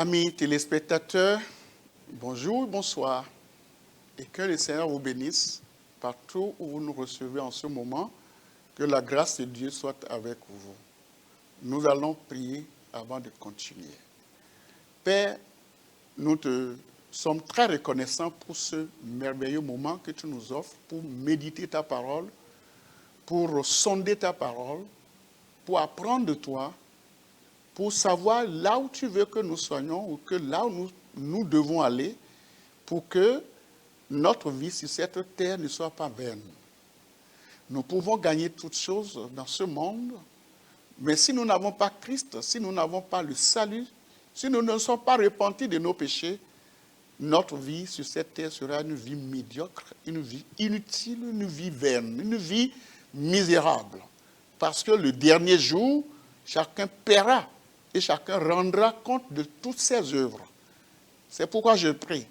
Amis téléspectateurs, bonjour, bonsoir, et que le Seigneur vous bénisse partout où vous nous recevez en ce moment, que la grâce de Dieu soit avec vous. Nous allons prier avant de continuer. Père, nous te sommes très reconnaissants pour ce merveilleux moment que tu nous offres pour méditer ta parole, pour sonder ta parole, pour apprendre de toi, pour savoir là où tu veux que nous soyons ou que là où nous devons aller pour que notre vie sur cette terre ne soit pas vaine. Nous pouvons gagner toutes choses dans ce monde, mais si nous n'avons pas Christ, si nous n'avons pas le salut, si nous ne sommes pas repentis de nos péchés, notre vie sur cette terre sera une vie médiocre, une vie inutile, une vie vaine, une vie misérable. Parce que le dernier jour, chacun paiera et chacun rendra compte de toutes ses œuvres. C'est pourquoi je prie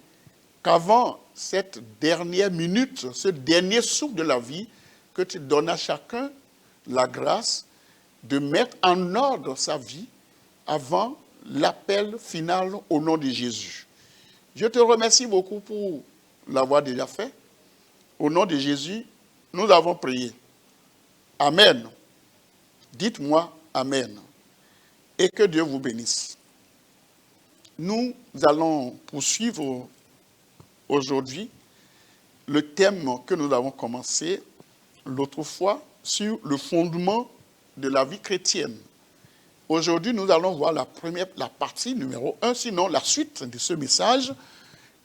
qu'avant cette dernière minute, ce dernier souffle de la vie, que tu donnes à chacun la grâce de mettre en ordre sa vie avant l'appel final au nom de Jésus. Je te remercie beaucoup pour l'avoir déjà fait. Au nom de Jésus, nous avons prié. Amen. Dites-moi Amen. Et que Dieu vous bénisse. Nous allons poursuivre aujourd'hui le thème que nous avons commencé l'autre fois sur le fondement de la vie chrétienne. Aujourd'hui, nous allons voir la partie numéro 1, sinon la suite de ce message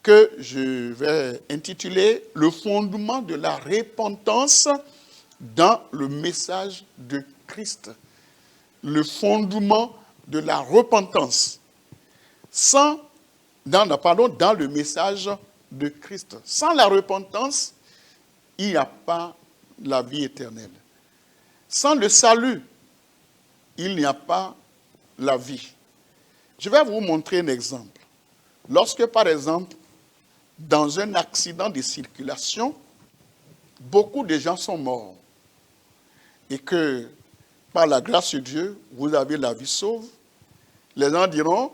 que je vais intituler « Le fondement de la repentance dans le message de Christ ». Le fondement de la repentance dans le message de Christ. Sans la repentance, il n'y a pas la vie éternelle. Sans le salut, il n'y a pas la vie. Je vais vous montrer un exemple. Lorsque, par exemple, dans un accident de circulation, beaucoup de gens sont morts et que, par la grâce de Dieu, vous avez la vie sauve, les gens diront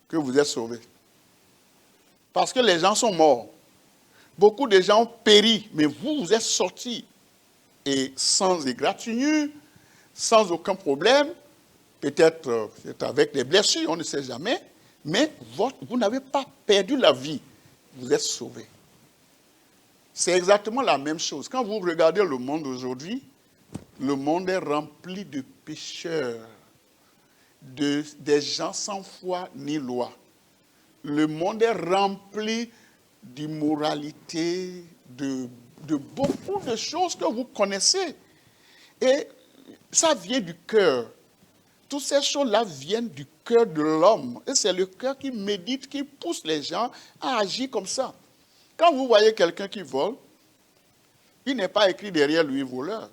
que vous êtes sauvés. Parce que les gens sont morts. Beaucoup de gens ont péri, mais vous êtes sortis. Et sans égratignure, sans aucun problème, peut-être avec des blessures, on ne sait jamais, mais vous n'avez pas perdu la vie, vous êtes sauvés. C'est exactement la même chose. Quand vous regardez le monde aujourd'hui, le monde est rempli de pécheurs, des gens sans foi ni loi. Le monde est rempli d'immoralité, de beaucoup de choses que vous connaissez. Et ça vient du cœur. Toutes ces choses-là viennent du cœur de l'homme. Et c'est le cœur qui médite, qui pousse les gens à agir comme ça. Quand vous voyez quelqu'un qui vole, il n'est pas écrit derrière lui voleur.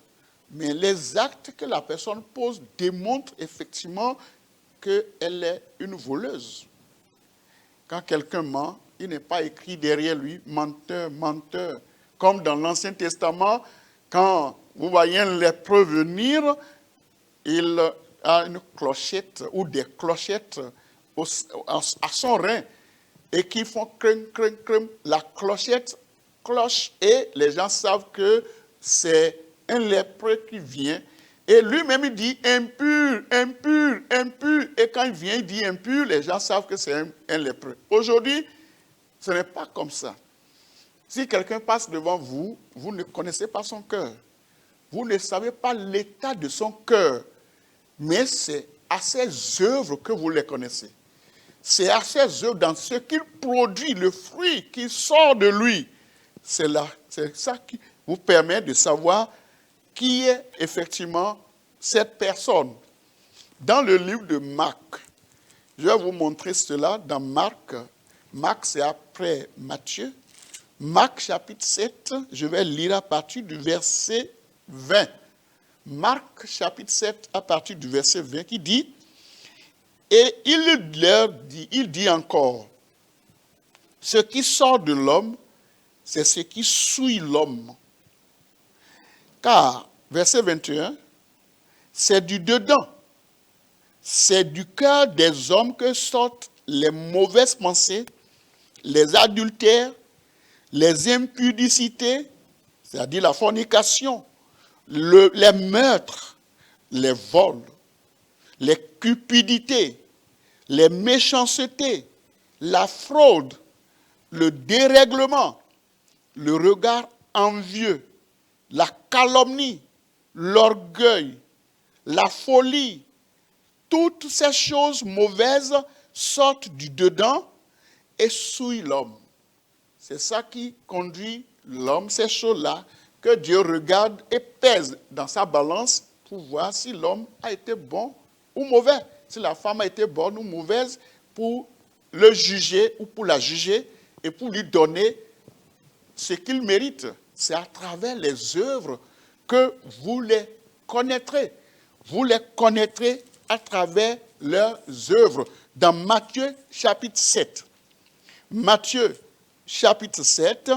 Mais les actes que la personne pose démontrent effectivement qu'elle est une voleuse. Quand quelqu'un ment, il n'est pas écrit derrière lui menteur, menteur. Comme dans l'Ancien Testament, quand vous voyez un lépreux venir, il a une clochette ou des clochettes à son rein et qui font crème, crème, crème. La clochette cloche et les gens savent que c'est un lépreux qui vient. Et lui-même, il dit impur, impur, impur. Et quand il vient, il dit impur, les gens savent que c'est un lépreux. Aujourd'hui, ce n'est pas comme ça. Si quelqu'un passe devant vous, vous ne connaissez pas son cœur. Vous ne savez pas l'état de son cœur. Mais c'est à ses œuvres que vous les connaissez. C'est à ses œuvres, dans ce qu'il produit, le fruit qui sort de lui. C'est ça qui vous permet de savoir qui est effectivement cette personne. Dans le livre de Marc, je vais vous montrer cela dans Marc. Marc, c'est après Matthieu. Marc, chapitre 7, je vais lire à partir du verset 20. Marc, chapitre 7, à partir du verset 20, qui dit, et il dit encore, ce qui sort de l'homme, c'est ce qui souille l'homme. Car, verset 21, c'est du dedans, c'est du cœur des hommes que sortent les mauvaises pensées, les adultères, les impudicités, c'est-à-dire la fornication, les meurtres, les vols, les cupidités, les méchancetés, la fraude, le dérèglement, le regard envieux, la calomnie, l'orgueil, la folie. Toutes ces choses mauvaises sortent du dedans et souillent l'homme. C'est ça qui conduit l'homme, ces choses-là, que Dieu regarde et pèse dans sa balance pour voir si l'homme a été bon ou mauvais, si la femme a été bonne ou mauvaise, pour le juger ou pour la juger et pour lui donner ce qu'il mérite. C'est à travers les œuvres que vous les connaîtrez. Vous les connaîtrez à travers leurs œuvres. Dans Matthieu chapitre 7. Matthieu chapitre 7,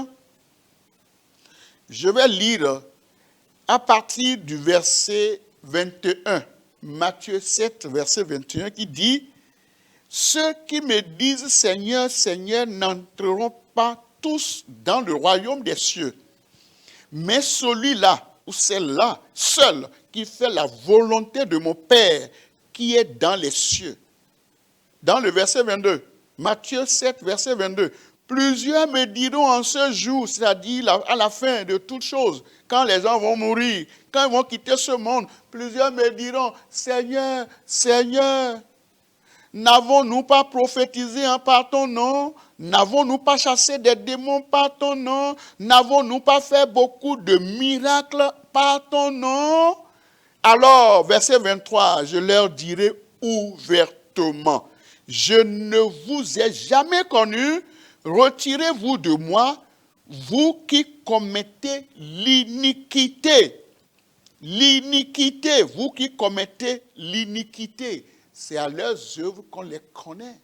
je vais lire à partir du verset 21. Matthieu 7, verset 21, qui dit « Ceux qui me disent Seigneur, Seigneur, n'entreront pas tous dans le royaume des cieux, mais celui-là ou celle-là seul qui fait la volonté de mon Père qui est dans les cieux. » Dans le verset 22, Matthieu 7, verset 22, « Plusieurs me diront en ce jour, c'est-à-dire à la fin de toutes choses, quand les gens vont mourir, quand ils vont quitter ce monde, plusieurs me diront, Seigneur, Seigneur, n'avons-nous pas prophétisé par ton nom? N'avons-nous pas chassé des démons par ton nom? N'avons-nous pas fait beaucoup de miracles par ton nom? Alors, verset 23, je leur dirai ouvertement, je ne vous ai jamais connu, retirez-vous de moi, vous qui commettez l'iniquité. L'iniquité, vous qui commettez l'iniquité. C'est à leurs œuvres qu'on les connaît.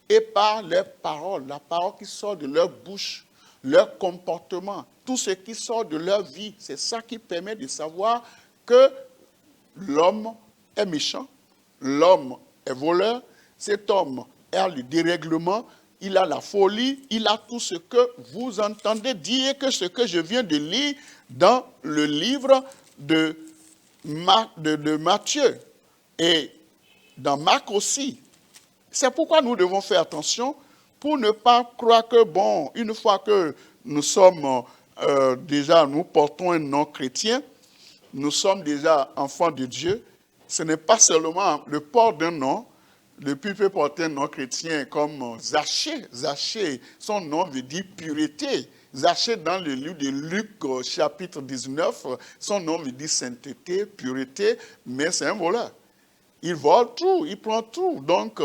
Et par leurs paroles, la parole qui sort de leur bouche, leur comportement, tout ce qui sort de leur vie, c'est ça qui permet de savoir que l'homme est méchant, l'homme est voleur, cet homme a le dérèglement, il a la folie, il a tout ce que vous entendez dire, que ce que je viens de lire dans le livre de Matthieu et dans Marc aussi. C'est pourquoi nous devons faire attention pour ne pas croire que, bon, une fois que nous sommes déjà, nous portons un nom chrétien, nous sommes déjà enfants de Dieu, ce n'est pas seulement le port d'un nom. Depuis peut porter un nom chrétien comme Zachée. Zachée, son nom veut dire pureté. Zachée, dans le livre de Luc, chapitre 19, son nom veut dire sainteté, pureté, mais c'est un voleur. Il vole tout, il prend tout. Donc,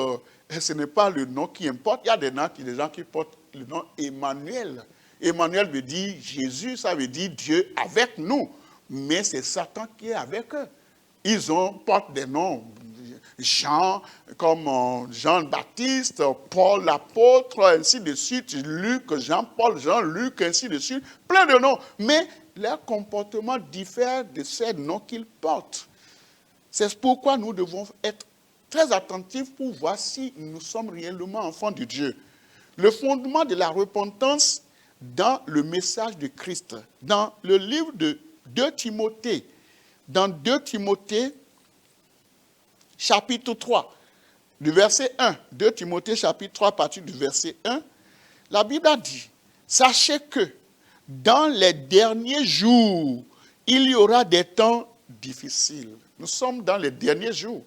ce n'est pas le nom qui importe. Il y a des gens qui portent le nom Emmanuel. Emmanuel veut dire Jésus, ça veut dire Dieu avec nous. Mais c'est Satan qui est avec eux. Ils portent des noms. Jean, comme Jean-Baptiste, Paul l'apôtre, ainsi de suite, Luc, Jean-Paul, Jean-Luc, ainsi de suite, plein de noms. Mais leur comportement diffère de ces noms qu'ils portent. C'est pourquoi nous devons être très attentifs pour voir si nous sommes réellement enfants de Dieu. Le fondement de la repentance dans le message de Christ, dans le livre de 2 Timothée, dans 2 Timothée, chapitre 3, du verset 1, 2 Timothée chapitre 3, à partir du verset 1, la Bible a dit, sachez que dans les derniers jours, il y aura des temps difficiles. Nous sommes dans les derniers jours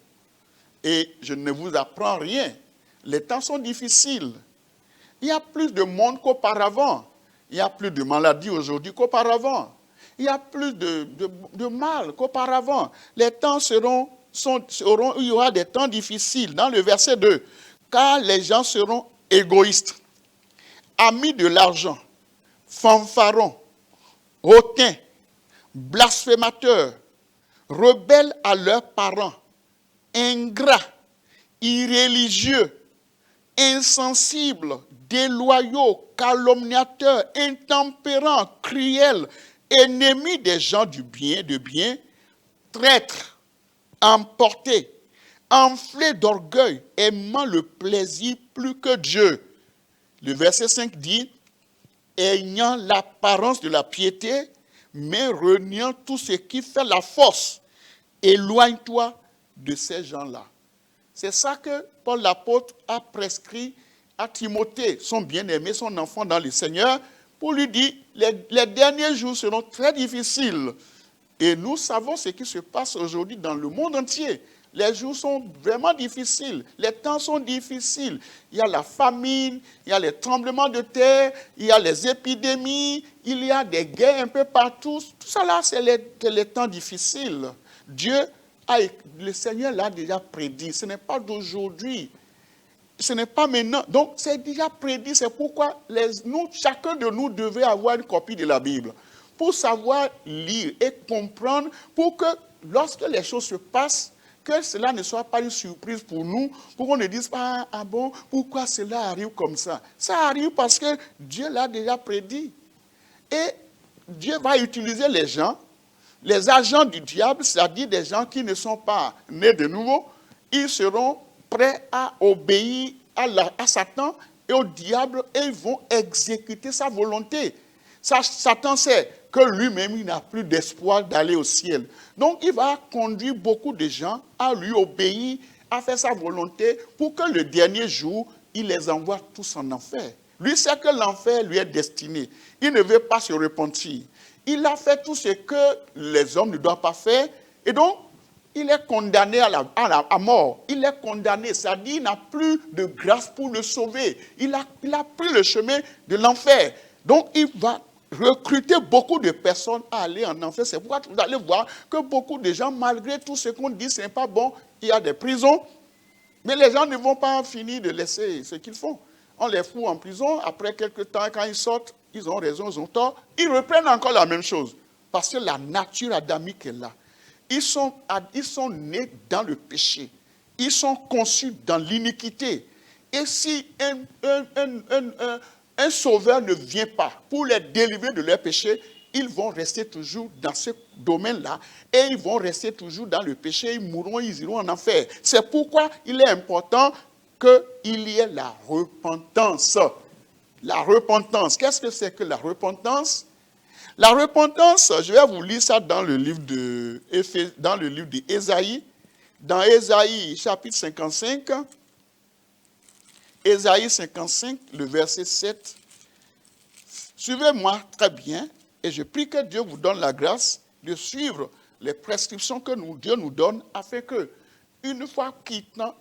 et je ne vous apprends rien. Les temps sont difficiles. Il y a plus de monde qu'auparavant. Il y a plus de maladies aujourd'hui qu'auparavant. Il y a plus de mal qu'auparavant. Les temps il y aura des temps difficiles. Dans le verset 2, car les gens seront égoïstes, amis de l'argent, fanfarons, hautains, blasphémateurs, rebelles à leurs parents, ingrats, irréligieux, insensibles, déloyaux, calomniateurs, intempérants, cruels, ennemis des gens de bien, traîtres, emportés, enflés d'orgueil, aimant le plaisir plus que Dieu. Le verset 5 dit, ayant l'apparence de la piété, mais reniant tout ce qui fait la force. Éloigne-toi de ces gens-là. C'est ça que Paul l'apôtre a prescrit à Timothée, son bien-aimé, son enfant dans le Seigneur, pour lui dire, les derniers jours seront très difficiles. Et nous savons ce qui se passe aujourd'hui dans le monde entier. Les jours sont vraiment difficiles, les temps sont difficiles. Il y a la famine, il y a les tremblements de terre, il y a les épidémies, il y a des guerres un peu partout. Tout ça là, c'est les temps difficiles. Le Seigneur l'a déjà prédit. Ce n'est pas d'aujourd'hui. Ce n'est pas maintenant. Donc, c'est déjà prédit. C'est pourquoi chacun de nous devait avoir une copie de la Bible pour savoir lire et comprendre, pour que lorsque les choses se passent, que cela ne soit pas une surprise pour nous, pour qu'on ne dise pas, ah bon, pourquoi cela arrive comme ça? Ça arrive parce que Dieu l'a déjà prédit. Et Dieu va utiliser les gens, les agents du diable, c'est-à-dire des gens qui ne sont pas nés de nouveau, ils seront prêts à obéir à Satan et au diable et ils vont exécuter sa volonté. Satan sait que lui-même, il n'a plus d'espoir d'aller au ciel. Donc, il va conduire beaucoup de gens à lui obéir, à faire sa volonté, pour que le dernier jour, il les envoie tous en enfer. Lui sait que l'enfer lui est destiné. Il ne veut pas se repentir. Il a fait tout ce que les hommes ne doivent pas faire. Et donc, il est condamné à mort. Il est condamné, c'est-à-dire qu'il n'a plus de grâce pour le sauver. Il a pris le chemin de l'enfer. Donc, il va recruter beaucoup de personnes à aller en enfer. C'est pourquoi vous allez voir que beaucoup de gens, malgré tout ce qu'on dit, ce n'est pas bon, il y a des prisons. Mais les gens ne vont pas finir de laisser ce qu'ils font. On les fout en prison. Après quelques temps, quand ils sortent, ils ont raison, ils ont tort. Ils reprennent encore la même chose. Parce que la nature adamique est là. Ils sont nés dans le péché. Ils sont conçus dans l'iniquité. Et si un sauveur ne vient pas pour les délivrer de leur péché, ils vont rester toujours dans ce domaine-là et ils vont rester toujours dans le péché, ils mourront, ils iront en enfer. C'est pourquoi il est important qu'il y ait la repentance. La repentance, qu'est-ce que c'est que la repentance? La repentance, je vais vous lire ça dans le livre d'Ésaïe, dans Ésaïe chapitre 55, Ésaïe 55, le verset 7. Suivez-moi très bien et je prie que Dieu vous donne la grâce de suivre les prescriptions que Dieu nous donne afin que, une fois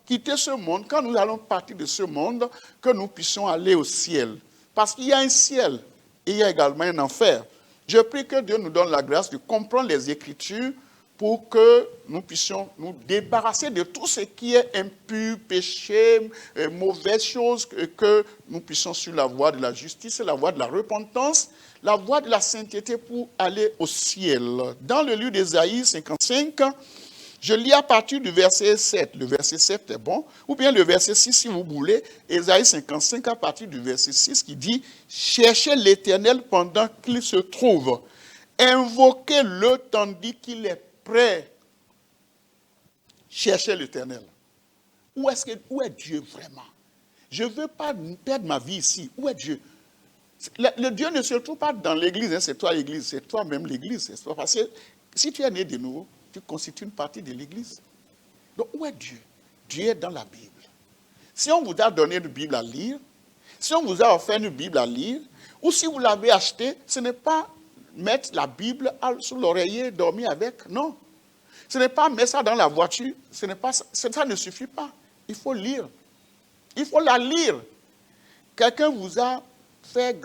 quitté ce monde, quand nous allons partir de ce monde, que nous puissions aller au ciel. Parce qu'il y a un ciel et il y a également un enfer. Je prie que Dieu nous donne la grâce de comprendre les Écritures pour que nous puissions nous débarrasser de tout ce qui est impur, péché, mauvaises choses, que nous puissions suivre la voie de la justice, la voie de la repentance, la voie de la sainteté pour aller au ciel. Dans le livre d'Ésaïe 55, je lis à partir du verset 7. Le verset 7 est bon. Ou bien le verset 6 si vous voulez. Ésaïe 55 à partir du verset 6 qui dit « Cherchez l'Éternel pendant qu'il se trouve. Invoquez-le tandis qu'il est prêt. » Cherchez l'Éternel. Où est Dieu vraiment? Je ne veux pas perdre ma vie ici. Où est Dieu? Le Dieu ne se trouve pas dans l'église. C'est toi l'église. C'est toi-même l'église. Parce que si tu es né de nouveau, tu constitues une partie de l'église. Donc, où est Dieu? Dieu est dans la Bible. Si on vous a donné une Bible à lire, si on vous a offert une Bible à lire, ou si vous l'avez achetée, ce n'est pas mettre la Bible sous l'oreiller et dormir avec, non. Ce n'est pas mettre ça dans la voiture, ça ne suffit pas. Il faut lire. Il faut la lire. Quelqu'un vous a fait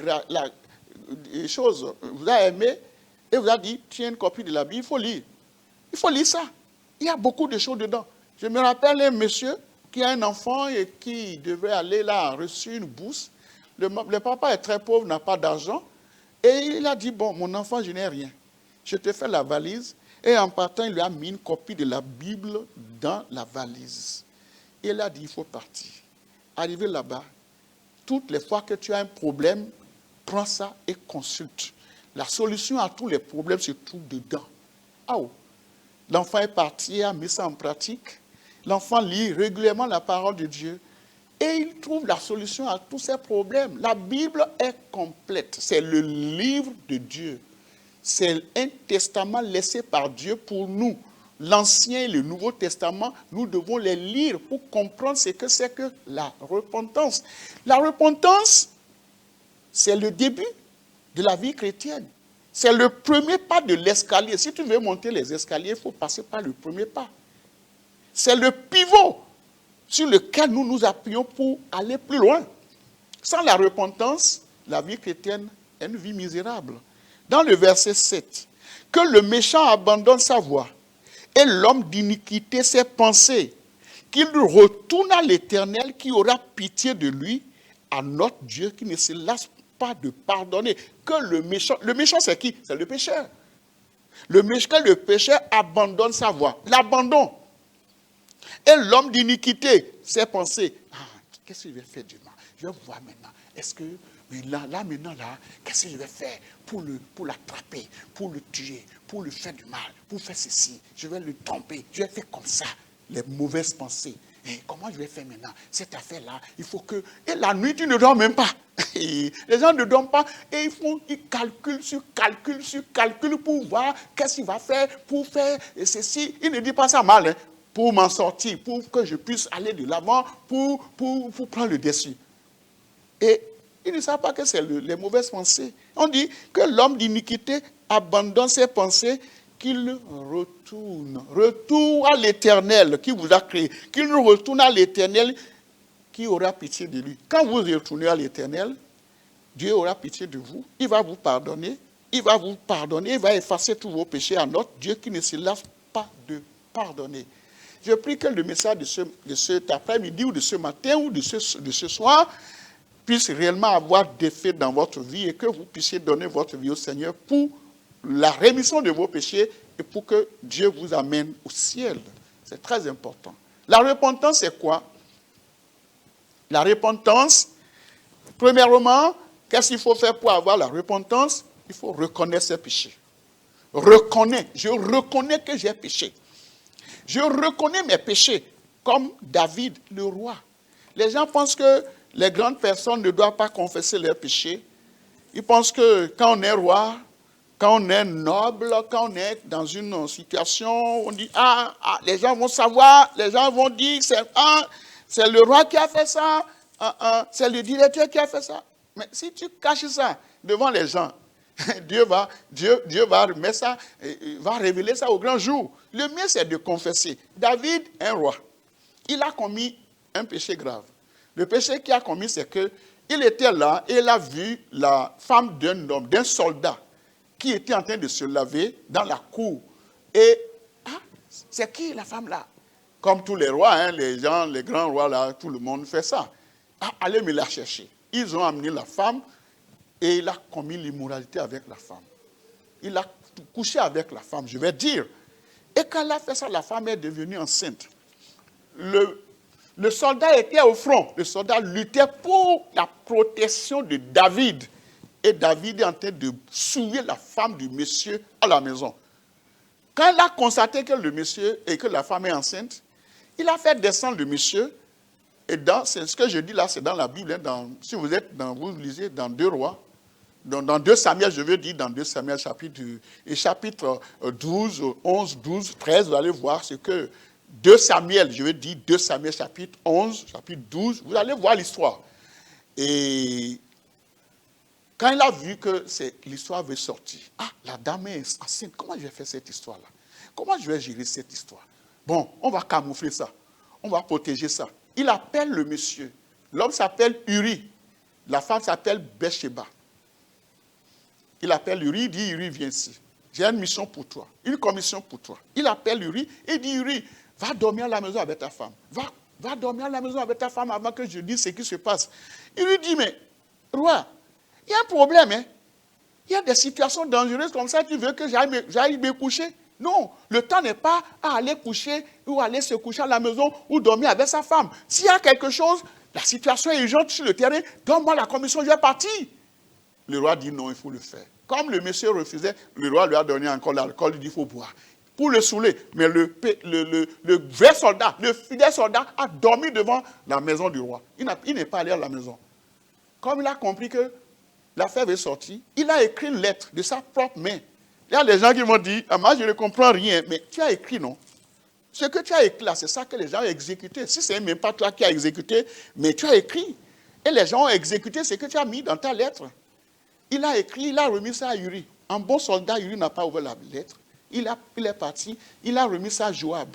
des choses, vous a aimé, et vous a dit, tiens une copie de la Bible, il faut lire. Il faut lire ça. Il y a beaucoup de choses dedans. Je me rappelle un monsieur qui a un enfant et qui devait aller là, a reçu une bourse. Le papa est très pauvre, n'a pas d'argent. Et il a dit, bon, mon enfant, je n'ai rien. Je te fais la valise. Et en partant, il lui a mis une copie de la Bible dans la valise. Et il a dit, il faut partir. Arrivé là-bas, toutes les fois que tu as un problème, prends ça et consulte. La solution à tous les problèmes se trouve dedans. Ah oh. L'enfant est parti, a mis ça en pratique. L'enfant lit régulièrement la parole de Dieu et il trouve la solution à tous ses problèmes. La Bible est complète. C'est le livre de Dieu. C'est un testament laissé par Dieu pour nous. L'Ancien et le Nouveau Testament, nous devons les lire pour comprendre ce que c'est que la repentance. La repentance, c'est le début de la vie chrétienne. C'est le premier pas de l'escalier. Si tu veux monter les escaliers, il faut passer par le premier pas. C'est le pivot sur lequel nous nous appuyons pour aller plus loin. Sans la repentance, la vie chrétienne est une vie misérable. Dans le verset 7, que le méchant abandonne sa voie et l'homme d'iniquité ses pensées, qu'il retourne à l'Éternel qui aura pitié de lui, à notre Dieu qui ne se lasse pas de pardonner. Que le méchant c'est qui? C'est le pécheur. Le pécheur abandonne sa voie. L'abandon. Et l'homme d'iniquité, ses pensées. Ah, qu'est-ce que je vais faire du mal? Je vais voir maintenant. Est-ce que, mais là, qu'est-ce que je vais faire pour l'attraper, pour le tuer, pour lui faire du mal, pour faire ceci? Je vais le tromper, je vais faire comme ça. Les mauvaises pensées. Et comment je vais faire maintenant? Cette affaire-là, il faut que... Et la nuit, tu ne dors même pas. Les gens ne dorment pas et ils calculent sur calcul pour voir qu'est-ce qu'il va faire, pour faire ceci. Il ne dit pas ça mal, hein, pour m'en sortir, pour que je puisse aller de l'avant, pour prendre le dessus. Et ils ne savent pas que c'est les mauvaises pensées. On dit que l'homme d'iniquité abandonne ses pensées, qu'il retourne à l'Éternel qui vous a créé, qu'il retourne à l'Éternel qui aura pitié de lui. Quand vous retournez à l'Éternel, Dieu aura pitié de vous, il va vous pardonner, il va effacer tous vos péchés à notre Dieu qui ne se lasse pas de pardonner. Je prie que le message de cet après-midi ou de ce matin ou de ce soir puisse réellement avoir d'effet dans votre vie et que vous puissiez donner votre vie au Seigneur pour la rémission de vos péchés et pour que Dieu vous amène au ciel. C'est très important. La repentance, c'est quoi? La repentance, premièrement, qu'est-ce qu'il faut faire pour avoir la repentance? Il faut reconnaître ses péchés. Je reconnais que j'ai péché. Je reconnais mes péchés, comme David, le roi. Les gens pensent que les grandes personnes ne doivent pas confesser leurs péchés. Ils pensent que quand on est roi, quand on est noble, quand on est dans une situation, on dit, les gens vont savoir, les gens vont dire, c'est le roi qui a fait ça, c'est le directeur qui a fait ça. Mais si tu caches ça devant les gens, Dieu va remettre ça, va révéler ça au grand jour. Le mieux, c'est de confesser. David, un roi, il a commis un péché grave. Le péché qu'il a commis, c'est qu'il était là et il a vu la femme d'un homme, d'un soldat, qui était en train de se laver dans la cour. Et, c'est qui la femme là? Comme tous les rois, hein, les grands rois là, tout le monde fait ça. Allez me la chercher. Ils ont amené la femme et il a commis l'immoralité avec la femme. Il a couché avec la femme, je vais dire. Et quand il a fait ça, la femme est devenue enceinte. Le soldat était au front. Le soldat luttait pour la protection de David. Et David est en train de souiller la femme du monsieur à la maison. Quand il a constaté que le monsieur et que la femme est enceinte, il a fait descendre le monsieur. Et c'est ce que je dis là, c'est dans la Bible. Hein, si vous lisez dans 2 Rois, dans 2 Samuel, je veux dire dans 2 Samuel chapitre 12, 11, 12, 13, vous allez voir ce que 2 Samuel, je veux dire 2 Samuel chapitre 11, chapitre 12, vous allez voir l'histoire. Et quand il a vu que l'histoire avait sorti, la dame est enceinte, comment je vais faire cette histoire-là? Comment je vais gérer cette histoire? Bon, on va camoufler ça, on va protéger ça. Il appelle le monsieur. L'homme s'appelle Uri. La femme s'appelle Bathsheba. Il appelle Uri, il dit, Uri, viens ici. J'ai une mission pour toi, une commission pour toi. Il appelle Uri et dit, Uri, va dormir à la maison avec ta femme. Va dormir à la maison avec ta femme avant que je dise ce qui se passe. Uri dit, mais, roi, il y a un problème, hein? Il y a des situations dangereuses comme ça, tu veux que j'aille me coucher? Non, le temps n'est pas à aller coucher ou aller se coucher à la maison ou dormir avec sa femme. S'il y a quelque chose, la situation est urgente sur le terrain, donne-moi la commission, je vais partir. Le roi dit non, il faut le faire. Comme le monsieur refusait, le roi lui a donné encore l'alcool, il dit il faut boire. pour le saouler. Mais le vrai soldat, le fidèle soldat a dormi devant la maison du roi. Il n'est pas allé à la maison. Comme il a compris que la fève est sortie, il a écrit une lettre de sa propre main. Il y a des gens qui m'ont dit, ah, moi je ne comprends rien, mais tu as écrit, non? Ce que tu as écrit là, c'est ça que les gens ont exécuté. Si ce n'est même pas toi qui as exécuté, mais tu as écrit. Et les gens ont exécuté ce que tu as mis dans ta lettre. Il a écrit, il a remis ça à Uri. Un bon soldat, Uri n'a pas ouvert la lettre. Il est parti, il a remis ça à Joab,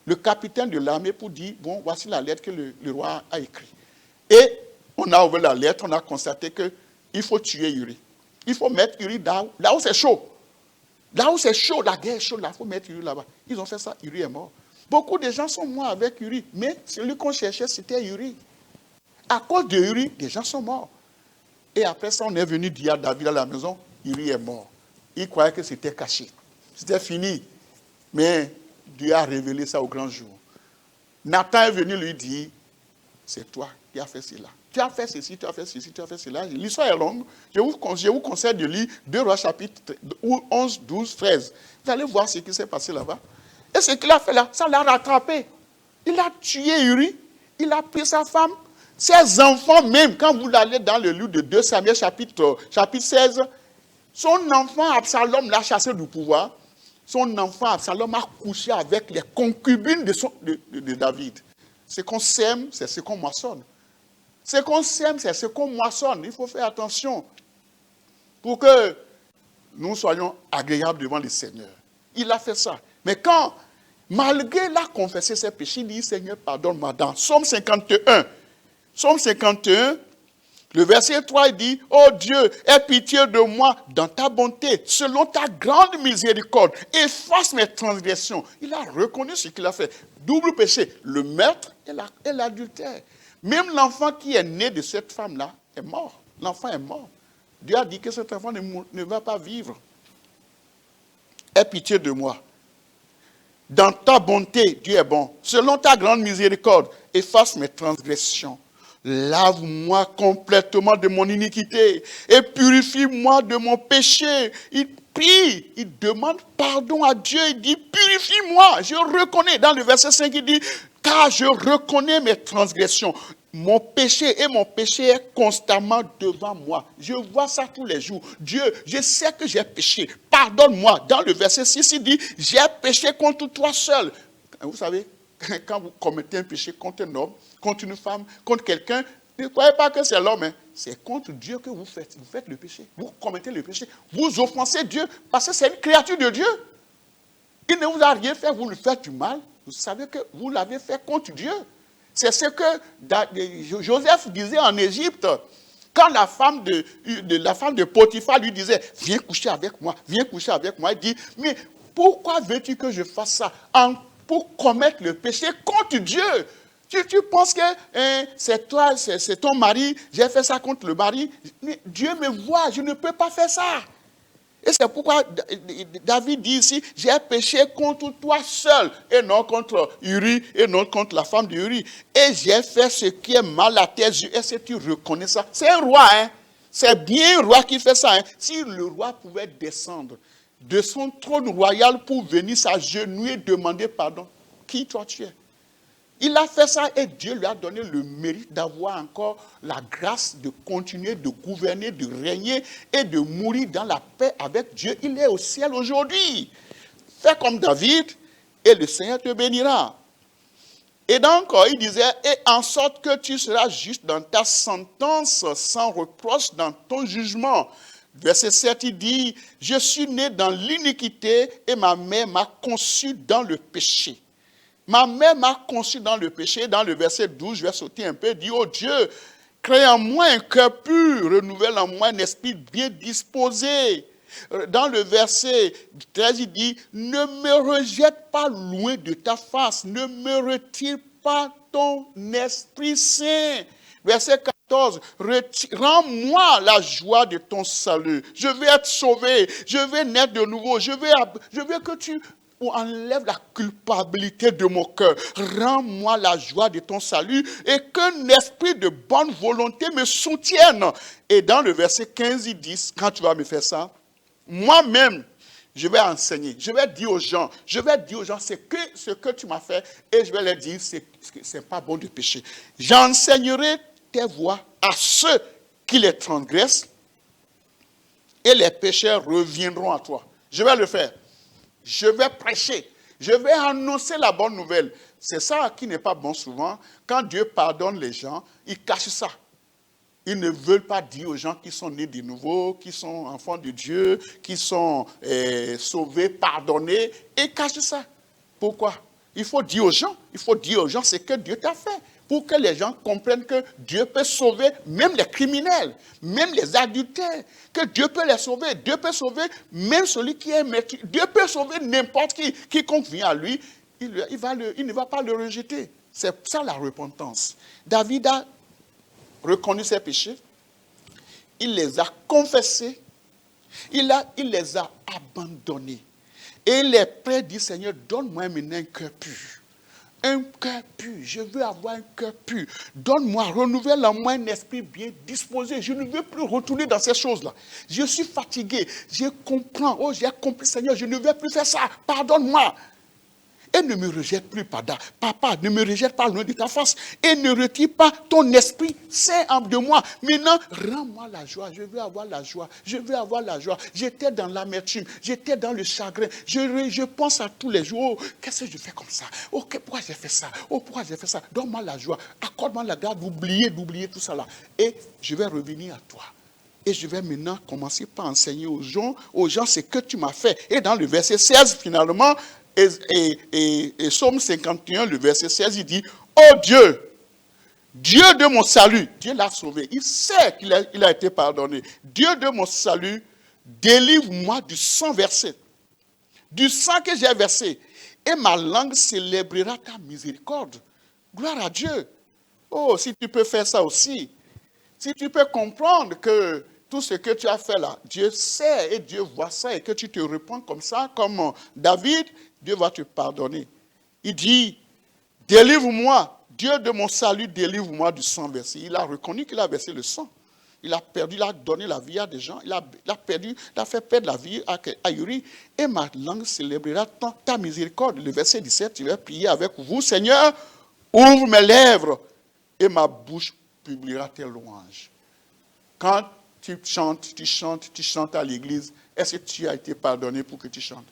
le capitaine de l'armée, pour dire, bon, voici la lettre que le roi a écrite. Et on a ouvert la lettre, on a constaté qu'il faut tuer Uri. Il faut mettre Uri là où c'est chaud. Là où c'est chaud, la guerre est chaude, là, il faut mettre Uri là-bas. Ils ont fait ça, Uri est mort. Beaucoup de gens sont morts avec Uri, mais celui qu'on cherchait, c'était Uri. À cause de Uri, des gens sont morts. Et après ça, on est venu dire à David à la maison, Uri est mort. Il croyait que c'était caché. C'était fini. Mais Dieu a révélé ça au grand jour. Nathan est venu lui dire, c'est toi qui as fait cela. Tu as fait ceci, tu as fait ceci, tu as fait cela. L'histoire est longue. Je vous conseille de lire 2 Rois chapitre 11, 12, 13. Vous allez voir ce qui s'est passé là-bas. Et ce qu'il a fait là, ça l'a rattrapé. Il a tué Uri. Il a pris sa femme. Ses enfants même, quand vous allez dans le livre de 2 Samuel chapitre 16, son enfant Absalom l'a chassé du pouvoir. Son enfant Absalom a couché avec les concubines de David. Ce qu'on sème, c'est ce qu'on moissonne. Ce qu'on sème, c'est ce qu'on moissonne. Il faut faire attention pour que nous soyons agréables devant le Seigneur. Il a fait ça. Mais quand, malgré il a confessé ses péchés, il dit, Seigneur, pardonne-moi. Dans Psaume 51, le verset 3, il dit, oh Dieu, aie pitié de moi dans ta bonté, selon ta grande miséricorde, efface mes transgressions. Il a reconnu ce qu'il a fait. Double péché, le meurtre et l'adultère. Même l'enfant qui est né de cette femme-là est mort. L'enfant est mort. Dieu a dit que cet enfant ne va pas vivre. Aie pitié de moi. Dans ta bonté, Dieu est bon. Selon ta grande miséricorde, efface mes transgressions. Lave-moi complètement de mon iniquité et purifie-moi de mon péché. Il prie, il demande pardon à Dieu, il dit purifie-moi. Je reconnais, dans le verset 5, il dit car je reconnais mes transgressions. Mon péché est constamment devant moi. Je vois ça tous les jours. Dieu, je sais que j'ai péché. Pardonne-moi. Dans le verset 6, il dit j'ai péché contre toi seul. Vous savez, quand vous commettez un péché contre un homme, contre une femme, contre quelqu'un, ne croyez pas que c'est l'homme. C'est contre Dieu que vous faites. Vous faites le péché. Vous commettez le péché. Vous offensez Dieu parce que c'est une créature de Dieu. Il ne vous a rien fait, vous lui faites du mal. Vous savez que vous l'avez fait contre Dieu. C'est ce que Joseph disait en Égypte. Quand la femme de Potiphar lui disait, viens coucher avec moi, il dit, mais pourquoi veux-tu que je fasse ça? Pour commettre le péché contre Dieu. Tu penses que c'est toi, c'est ton mari, j'ai fait ça contre le mari. Mais Dieu me voit, je ne peux pas faire ça. Et c'est pourquoi David dit ici, j'ai péché contre toi seul, et non contre Uri, et non contre la femme d'Uri. Et j'ai fait ce qui est mal à tes yeux. Est-ce que tu reconnais ça? C'est un roi, hein? C'est bien un roi qui fait ça. Hein? Si le roi pouvait descendre de son trône royal pour venir s'agenouiller et demander pardon, qui toi tu es? Il a fait ça et Dieu lui a donné le mérite d'avoir encore la grâce de continuer de gouverner, de régner et de mourir dans la paix avec Dieu. Il est au ciel aujourd'hui. Fais comme David et le Seigneur te bénira. Et donc, il disait, et en sorte que tu seras juste dans ta sentence, sans reproche dans ton jugement. Verset 7, il dit, je suis né dans l'iniquité et ma mère m'a conçu dans le péché. Ma mère m'a conçu dans le péché. Dans le verset 12, je vais sauter un peu, il dit, oh Dieu, crée en moi un cœur pur, renouvelle en moi un esprit bien disposé. Dans le verset 13, il dit, ne me rejette pas loin de ta face, ne me retire pas ton Esprit Saint. Verset 14, rends-moi la joie de ton salut. Je vais être sauvé, je vais naître de nouveau, je veux que tu enlèves la culpabilité de mon cœur. Rends-moi la joie de ton salut et qu'un esprit de bonne volonté me soutienne. Et dans le verset 15, il dit, quand tu vas me faire ça, moi-même, je vais enseigner, je vais dire aux gens, ce que tu m'as fait, et je vais leur dire, c'est pas bon de pécher. J'enseignerai tes voies à ceux qui les transgressent, et les pécheurs reviendront à toi. Je vais le faire. Je vais prêcher. Je vais annoncer la bonne nouvelle. C'est ça qui n'est pas bon souvent. Quand Dieu pardonne les gens, il cache ça. Ils ne veulent pas dire aux gens qui sont nés de nouveau, qui sont enfants de Dieu, qui sont sauvés, pardonnés, et cachent ça. Pourquoi? Il faut dire aux gens ce que Dieu t'a fait, pour que les gens comprennent que Dieu peut sauver même les criminels, même les adultères, que Dieu peut les sauver. Dieu peut sauver même celui qui est métier. Dieu peut sauver n'importe qui. Quiconque vient à lui, il ne va pas le rejeter. C'est ça la repentance. David a reconnu ses péchés, il les a confessés, il les a abandonnés. Et il est prêt à dire, Seigneur, donne-moi maintenant un cœur pur. Un cœur pur, je veux avoir un cœur pur. Donne-moi, renouvelle en moi un esprit bien disposé. Je ne veux plus retourner dans ces choses-là. Je suis fatigué, je comprends. Oh, j'ai compris, Seigneur, je ne veux plus faire ça. Pardonne-moi. Et ne me rejette plus, papa, ne me rejette pas loin de ta face. Et ne retire pas ton esprit saint de moi. Maintenant, rends-moi la joie. Je veux avoir la joie. Je veux avoir la joie. J'étais dans l'amertume. J'étais dans le chagrin. Je pense à tous les jours. Oh, qu'est-ce que je fais comme ça? Oh, pourquoi j'ai fait ça? Oh, pourquoi j'ai fait ça? Donne-moi la joie. Accorde-moi la grâce d'oublier tout ça là. Et je vais revenir à toi. Et je vais maintenant commencer par enseigner aux gens ce que tu m'as fait. Et dans le verset 16, finalement, et Psaume 51, le verset 16, il dit, « Oh Dieu, Dieu de mon salut, Dieu l'a sauvé, il sait qu'il a été pardonné. Dieu de mon salut, délivre-moi du sang versé, du sang que j'ai versé, et ma langue célébrera ta miséricorde. » Gloire à Dieu. Oh, si tu peux faire ça aussi, si tu peux comprendre que tout ce que tu as fait là, Dieu sait et Dieu voit ça et que tu te réponds comme ça, comme David, Dieu va te pardonner. Il dit, délivre-moi, Dieu de mon salut, délivre-moi du sang versé. Il a reconnu qu'il a versé le sang. Il a perdu, il a donné la vie à des gens, il a fait perdre la vie à Uri. Et ma langue célébrera ta miséricorde. Le verset 17, je vais prier avec vous. Seigneur, ouvre mes lèvres et ma bouche publiera tes louanges. Quand tu chantes à l'église, est-ce que tu as été pardonné pour que tu chantes?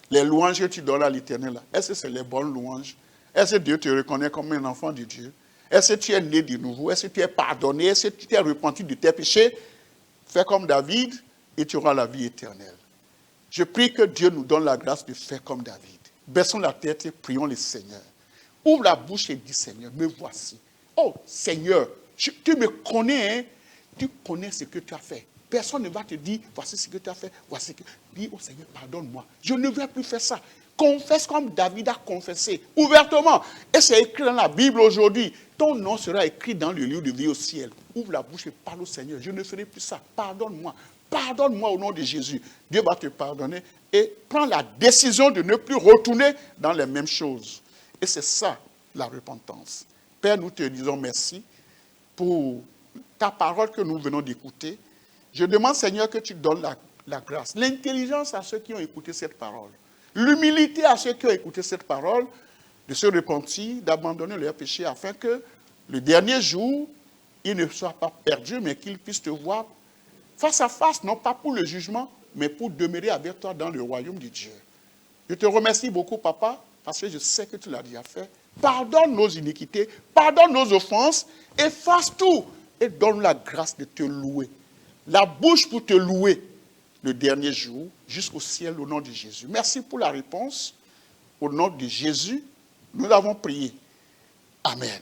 Les louanges que tu donnes à l'Éternel, est-ce que c'est les bonnes louanges? Est-ce que Dieu te reconnaît comme un enfant de Dieu? Est-ce que tu es né de nouveau? Est-ce que tu es pardonné? Est-ce que tu t'es repenti de tes péchés? Fais comme David et tu auras la vie éternelle. Je prie que Dieu nous donne la grâce de faire comme David. Baissons la tête et prions le Seigneur. Ouvre la bouche et dis, Seigneur, me voici. Oh Seigneur, tu me connais, hein? Tu connais ce que tu as fait. Personne ne va te dire, voici ce que tu as fait, voici ce que... Dis, oh Seigneur, pardonne-moi. Je ne vais plus faire ça. Confesse comme David a confessé, ouvertement. Et c'est écrit dans la Bible aujourd'hui. Ton nom sera écrit dans le livre de vie au ciel. Ouvre la bouche et parle au Seigneur. Je ne ferai plus ça. Pardonne-moi. Pardonne-moi au nom de Jésus. Dieu va te pardonner et prends la décision de ne plus retourner dans les mêmes choses. Et c'est ça, la repentance. Père, nous te disons merci pour ta parole que nous venons d'écouter. Je demande, Seigneur, que tu donnes la grâce, l'intelligence à ceux qui ont écouté cette parole, l'humilité à ceux qui ont écouté cette parole, de se repentir, d'abandonner leurs péchés, afin que le dernier jour, ils ne soient pas perdus, mais qu'ils puissent te voir face à face, non pas pour le jugement, mais pour demeurer avec toi dans le royaume de Dieu. Je te remercie beaucoup, Papa, parce que je sais que tu l'as déjà fait. Pardonne nos iniquités, pardonne nos offenses, efface tout et donne la grâce de te louer. La bouche pour te louer le dernier jour jusqu'au ciel au nom de Jésus. Merci pour la réponse. Au nom de Jésus, nous l'avons prié. Amen.